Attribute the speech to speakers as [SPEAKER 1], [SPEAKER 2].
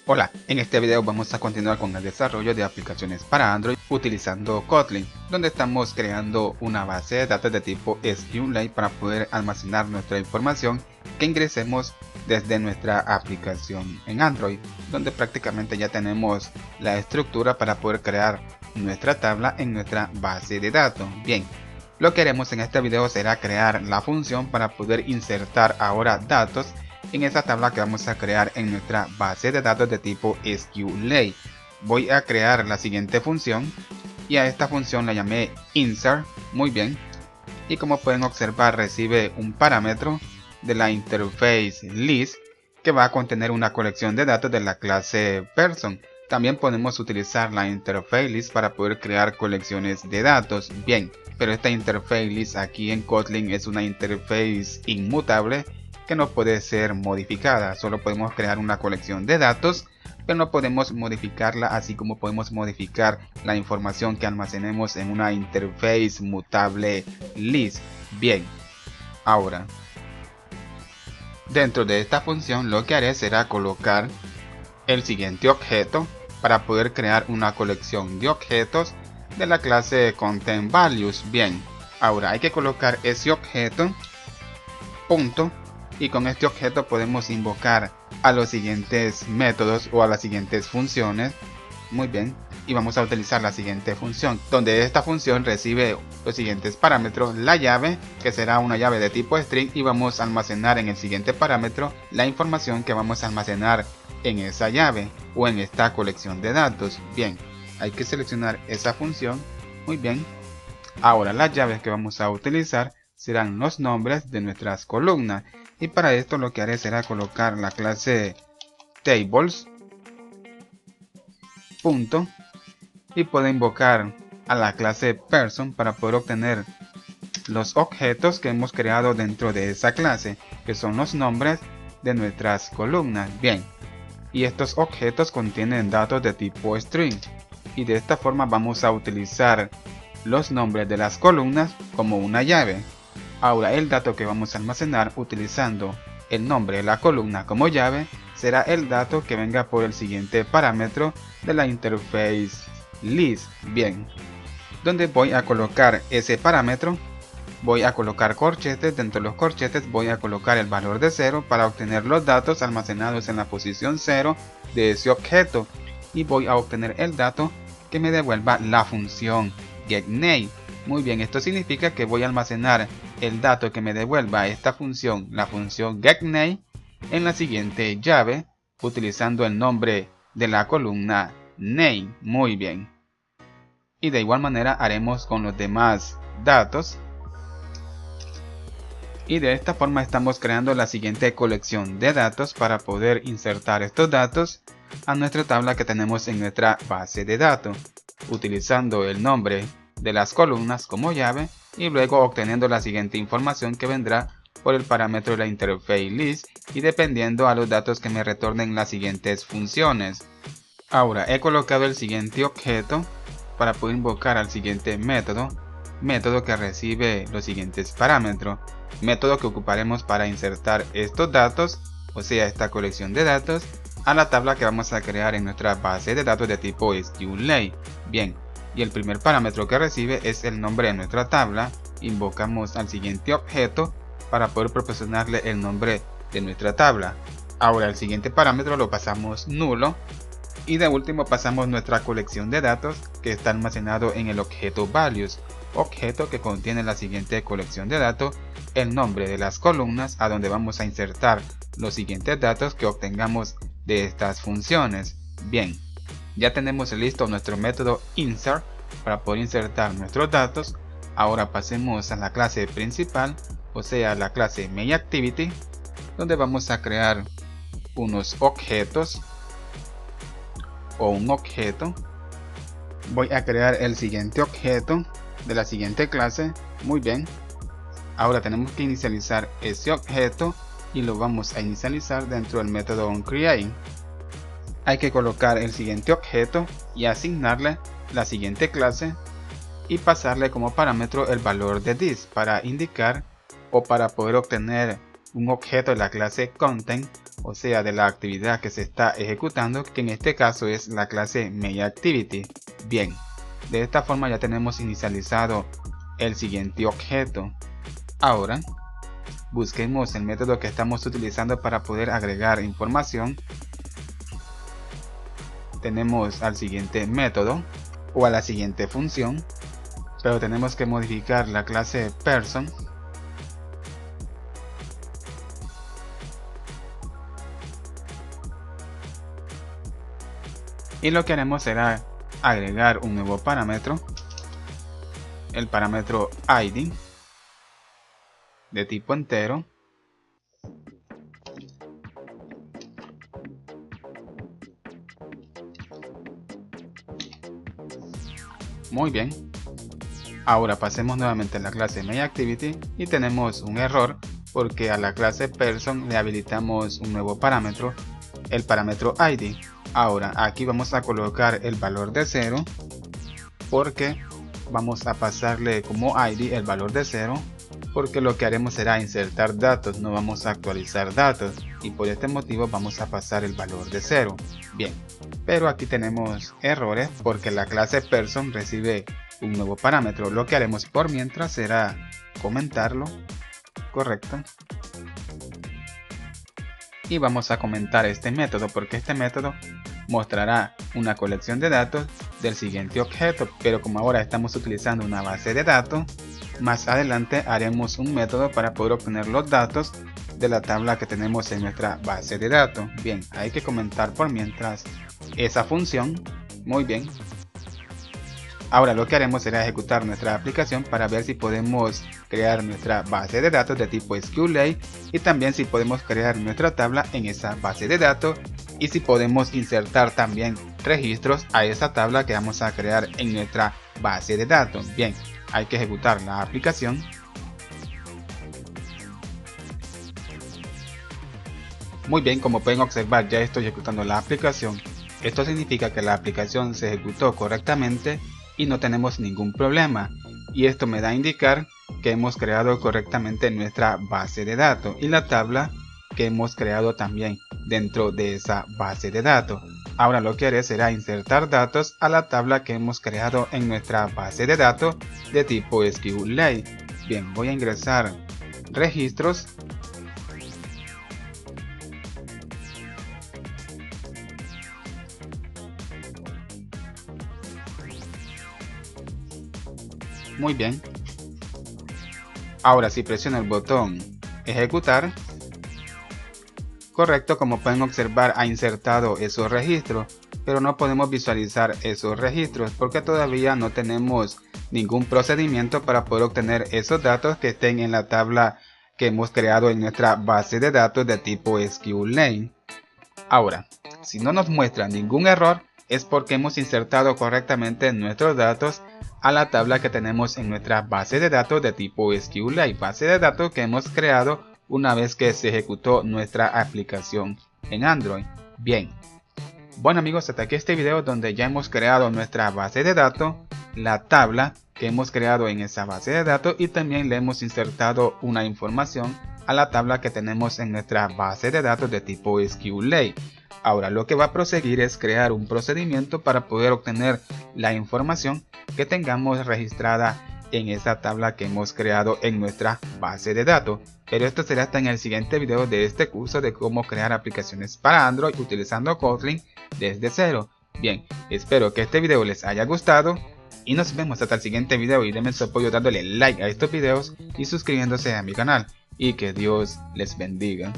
[SPEAKER 1] Hola, en este video vamos a continuar con el desarrollo de aplicaciones para Android utilizando Kotlin, donde estamos creando una base de datos de tipo SQLite para poder almacenar nuestra información que ingresemos desde nuestra aplicación en Android, donde prácticamente ya tenemos la estructura para poder crear nuestra tabla en nuestra base de datos. Bien, lo que haremos en este video será crear la función para poder insertar ahora datos en esta tabla que vamos a crear en nuestra base de datos de tipo SQLite. Voy a crear la siguiente función y a esta función la llamé insert. Muy bien, y como pueden observar recibe un parámetro de la interface list que va a contener una colección de datos de la clase person. También podemos utilizar la interface list para poder crear colecciones de datos. Bien, pero esta interface list aquí en Kotlin es una interface inmutable que no puede ser modificada. Solo podemos crear una colección de datos, pero no podemos modificarla, así como podemos modificar la información que almacenemos en una interface mutable list. Bien, ahora dentro de esta función lo que haré será colocar el siguiente objeto para poder crear una colección de objetos de la clase ContentValues. Bien, ahora hay que colocar ese objeto punto, y con este objeto podemos invocar a los siguientes métodos o a las siguientes funciones. Muy bien, y vamos a utilizar la siguiente función, donde esta función recibe los siguientes parámetros: la llave, que será una llave de tipo string, y vamos a almacenar en el siguiente parámetro la información que vamos a almacenar en esa llave o en esta colección de datos. Bien, hay que seleccionar esa función. Muy bien, ahora las llaves que vamos a utilizar serán los nombres de nuestras columnas, y para esto lo que haré será colocar la clase tables punto, y puedo invocar a la clase person para poder obtener los objetos que hemos creado dentro de esa clase, que son los nombres de nuestras columnas. Bien, y estos objetos contienen datos de tipo string, y de esta forma vamos a utilizar los nombres de las columnas como una llave. Ahora el dato que vamos a almacenar utilizando el nombre de la columna como llave será el dato que venga por el siguiente parámetro de la interface list. Bien, donde voy a colocar ese parámetro, voy a colocar corchetes. Dentro de los corchetes voy a colocar el valor de 0 para obtener los datos almacenados en la posición 0 de ese objeto, y voy a obtener el dato que me devuelva la función getName. Muy bien, esto significa que voy a almacenar el dato que me devuelva esta función, la función getName, en la siguiente llave utilizando el nombre de la columna name. Muy bien, y de igual manera haremos con los demás datos, y de esta forma estamos creando la siguiente colección de datos para poder insertar estos datos a nuestra tabla que tenemos en nuestra base de datos, utilizando el nombre de las columnas como llave y luego obteniendo la siguiente información que vendrá por el parámetro de la interface list y dependiendo a los datos que me retornen las siguientes funciones. Ahora he colocado el siguiente objeto para poder invocar al siguiente método que recibe los siguientes parámetros, método que ocuparemos para insertar estos datos, o sea esta colección de datos, a la tabla que vamos a crear en nuestra base de datos de tipo SQLite. Bien, y el primer parámetro que recibe es el nombre de nuestra tabla. Invocamos al siguiente objeto para poder proporcionarle el nombre de nuestra tabla. Ahora el siguiente parámetro lo pasamos nulo, y de último pasamos nuestra colección de datos que está almacenado en el objeto values, objeto que contiene la siguiente colección de datos, el nombre de las columnas a donde vamos a insertar los siguientes datos que obtengamos de estas funciones. Bien, ya tenemos listo nuestro método insert para poder insertar nuestros datos. Ahora pasemos a la clase principal, o sea la clase MainActivity, donde vamos a crear unos objetos o un objeto. Voy a crear el siguiente objeto de la siguiente clase. Muy bien, ahora tenemos que inicializar ese objeto y lo vamos a inicializar dentro del método onCreate. Hay que colocar el siguiente objeto y asignarle la siguiente clase y pasarle como parámetro el valor de this para indicar o para poder obtener un objeto de la clase content o sea de la actividad que se está ejecutando, que en este caso es la clase MakeActivity. Bien, de esta forma ya tenemos inicializado el siguiente objeto. Ahora busquemos el método que estamos utilizando para poder agregar información. Tenemos al siguiente método o a la siguiente función, pero tenemos que modificar la clase person. Y lo que haremos será agregar un nuevo parámetro, el parámetro ID de tipo entero. Muy bien. Ahora pasemos nuevamente a la clase MakeActivity y tenemos un error porque a la clase person le habilitamos un nuevo parámetro, el parámetro ID. Ahora aquí vamos a colocar el valor de 0 porque vamos a pasarle como ID el valor de 0, porque lo que haremos será insertar datos, no vamos a actualizar datos, y por este motivo vamos a pasar el valor de 0. Bien, pero aquí tenemos errores porque la clase person recibe un nuevo parámetro. Lo que haremos por mientras será comentarlo, correcto, y vamos a comentar este método porque este método mostrará una colección de datos del siguiente objeto, pero como ahora estamos utilizando una base de datos, más adelante haremos un método para poder obtener los datos de la tabla que tenemos en nuestra base de datos. Bien, hay que comentar por mientras esa función. Muy bien. Ahora lo que haremos será ejecutar nuestra aplicación para ver si podemos crear nuestra base de datos de tipo SQLite y también si podemos crear nuestra tabla en esa base de datos y si podemos insertar también registros a esa tabla que vamos a crear en nuestra base de datos. Bien, hay que ejecutar la aplicación. Muy bien, como pueden observar ya estoy ejecutando la aplicación. Esto significa que la aplicación se ejecutó correctamente y no tenemos ningún problema, y esto me da a indicar que hemos creado correctamente nuestra base de datos y la tabla que hemos creado también dentro de esa base de datos. Ahora lo que haré será insertar datos a la tabla que hemos creado en nuestra base de datos de tipo SQLite. Bien, voy a ingresar registros. Muy bien. Ahora si presiono el botón ejecutar, correcto, como pueden observar ha insertado esos registros, pero no podemos visualizar esos registros porque todavía no tenemos ningún procedimiento para poder obtener esos datos que estén en la tabla que hemos creado en nuestra base de datos de tipo SQLite. Ahora, si no nos muestra ningún error, es porque hemos insertado correctamente nuestros datos a la tabla que tenemos en nuestra base de datos de tipo SQLite, base de datos que hemos creado una vez que se ejecutó nuestra aplicación en Android. Bien, bueno amigos, hasta aquí este video donde ya hemos creado nuestra base de datos, la tabla que hemos creado en esa base de datos y también le hemos insertado una información a la tabla que tenemos en nuestra base de datos de tipo SQLite. Ahora lo que va a proseguir es crear un procedimiento para poder obtener la información que tengamos registrada en esa tabla que hemos creado en nuestra base de datos. Pero esto será hasta en el siguiente video de este curso de cómo crear aplicaciones para Android utilizando Kotlin desde cero. Bien, espero que este video les haya gustado y nos vemos hasta el siguiente video, y denme su apoyo dándole like a estos videos y suscribiéndose a mi canal, y que Dios les bendiga.